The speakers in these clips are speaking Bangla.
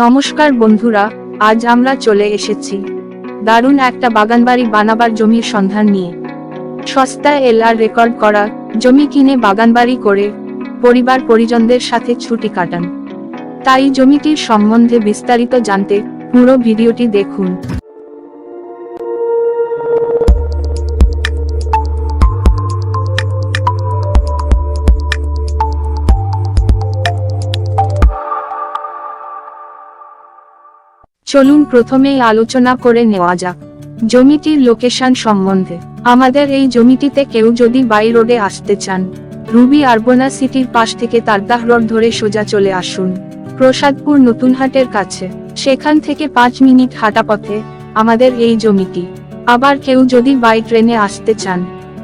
নমস্কার বন্ধুরা, আজ আমরা চলে এসেছি দারুণ একটা বাগানবাড়ি বানাবার জমির সন্ধান নিয়ে। সস্তায় এলআর রেকর্ড করা জমি কিনে বাগানবাড়ি করে পরিবার পরিজনদের সাথে ছুটি কাটান। তাই জমিটির সম্বন্ধে বিস্তারিত জানতে পুরো ভিডিওটি দেখুন। চলুন প্রথমেই আলোচনা করে নেওয়া যাক জমিটির লোকেশন সম্বন্ধে। আমাদের এই জমিটিতে কেউ যদি বাই রোডে আসতে চান, রুবি আরবোনা সিটির পাশ থেকে তারদাহ রোড ধরে সোজা চলে আসুন প্রসাদপুর নতুনহাটের কাছে। সেখান থেকে 5 মিনিট হাঁটা পথে আমাদের এই জমিটি। আবার কেউ যদি বাই ট্রেনে আসতে চান,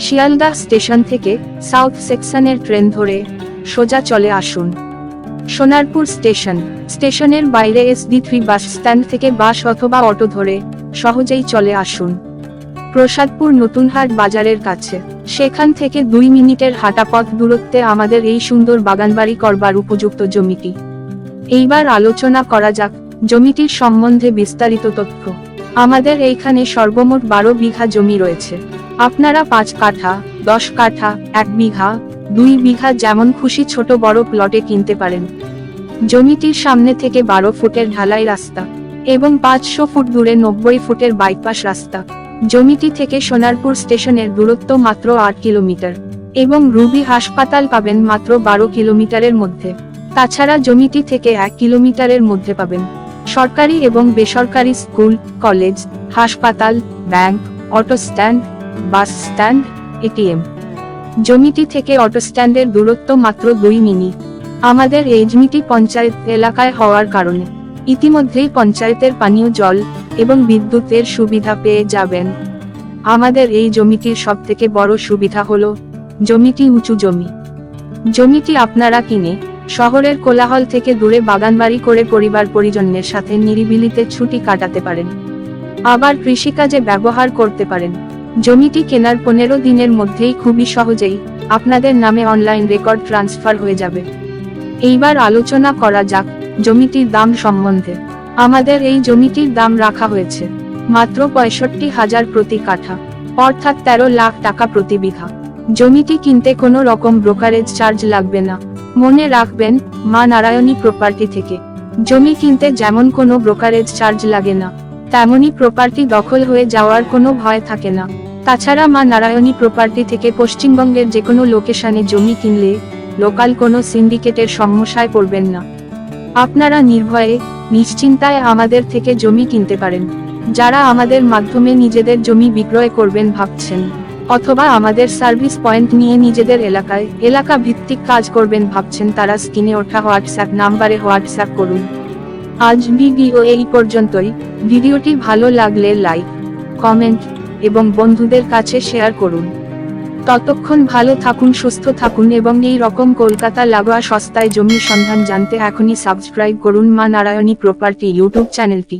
শিয়ালদাহ স্টেশন থেকে সাউথ সেকশনের ট্রেন ধরে সোজা চলে আসুন সোনারপুর স্টেশনের বাইরে SD3 বাস স্ট্যান্ড থেকে বাস অথবা অটো ধরে সহজেই চলে আসুন প্রসাদপুর নতুনহাট বাজারের কাছে। সেখান থেকে 2 মিনিটের হাঁটা পথ দূরত্বে আমাদের এই সুন্দর বাগানবাড়ি করবার উপযুক্ত জমিটি। এইবার আলোচনা করা যাক জমিটির সম্বন্ধে বিস্তারিত তথ্য। আমাদের এইখানে সর্বমোট 12 বিঘা জমি রয়েছে। আপনারা 5 কাঠা, 10 কাঠা, 1 বিঘা, 2 বিঘা যেমন খুশি ছোট বড় প্লটে কিনতে পারেন। জমিটির সামনে থেকে 12 ফুটের ঢালাই রাস্তা এবং 500 ফুট দূরে 90 ফুটের বাইপাস রাস্তা। জমিটি থেকে সোনারপুর স্টেশনের দূরত্ব মাত্র 8 কিলোমিটার এবং রুবি হাসপাতাল পাবেন মাত্র 12 কিলোমিটারের মধ্যে। তাছাড়া জমিটি থেকে 1 কিলোমিটারের মধ্যে পাবেন সরকারি এবং বেসরকারি স্কুল, কলেজ, হাসপাতাল, bank, auto stand, bus stand, ATM। জমিটি থেকে অটো স্ট্যান্ডের দূরত্ব মাত্র 2 মিনিট। আমাদের এই জমিটি পঞ্চায়েত এলাকায় হওয়ার কারণে ইতিমধ্যেই পঞ্চায়েতের পানীয় জল এবং বিদ্যুতের সুবিধা পেয়ে যাবেন। আমাদের এই জমিটির সবথেকে বড় সুবিধা হলো জমিটি উঁচু জমিটি আপনারা কিনে শহরের কোলাহল থেকে দূরে বাগানবাড়ি করে পরিবার পরিজনের সাথে নিরিবিলিতে ছুটি কাটাতে পারেন। আবার কৃষিকাজে ব্যবহার করতে পারেন। জমিটি কেনার 15 দিনের মধ্যেই খুবই সহজেই আপনাদের নামে অনলাইন রেকর্ড ট্রান্সফার হয়ে যাবে। এইবার আলোচনা করা যাক জমিটির দাম সম্বন্ধে। আমাদের এই জমিটির দাম রাখা হয়েছে মাত্র 65,000 প্রতি কাঠা, অর্থাৎ 13 লাখ টাকা প্রতি বিঘা। জমিটি কিনতে কোনো রকম ব্রোকারেজ চার্জ লাগবে না। মনে রাখবেন, মা নারায়ণী প্রপার্টি থেকে জমি কিনতে যেমন কোনো ব্রোকারেজ চার্জ লাগে না, তেমনি প্রপার্টি দখল হয়ে যাওয়ার কোনো ভয় থাকে না। তাছাড়া মা নারায়ণী প্রপার্টি থেকে পশ্চিমবঙ্গের যে কোনো লোকেশনে জমি কিনলে লোকাল কোনো সিন্ডিকেটের সমস্যায় পড়বেন না। আপনারা নির্ভয়ে নিশ্চিন্তায় আমাদের থেকে জমি কিনতে পারেন। যারা আমাদের মাধ্যমে নিজেদের জমি বিক্রয় করবেন ভাবছেন, অথবা আমাদের সার্ভিস পয়েন্ট নিয়ে নিজেদের এলাকা ভিত্তিক কাজ করবেন ভাবছেন, তারা স্ক্রিনে ওঠা হোয়াটসঅ্যাপ নাম্বারে হোয়াটসঅ্যাপ করুন। আজ ভিডিও এই পর্যন্তই। ভিডিওটি ভালো লাগলে লাইক, কমেন্ট এবং বন্ধুদের কাছে শেয়ার করুন। ততক্ষণ ভালো থাকুন, সুস্থ থাকুন এবং এই রকম কলকাতা লাগোয়া সস্তায় জমির সন্ধান জানতে এখনই সাবস্ক্রাইব করুন মা নারায়ণী প্রপার্টি ইউটিউব চ্যানেলটি।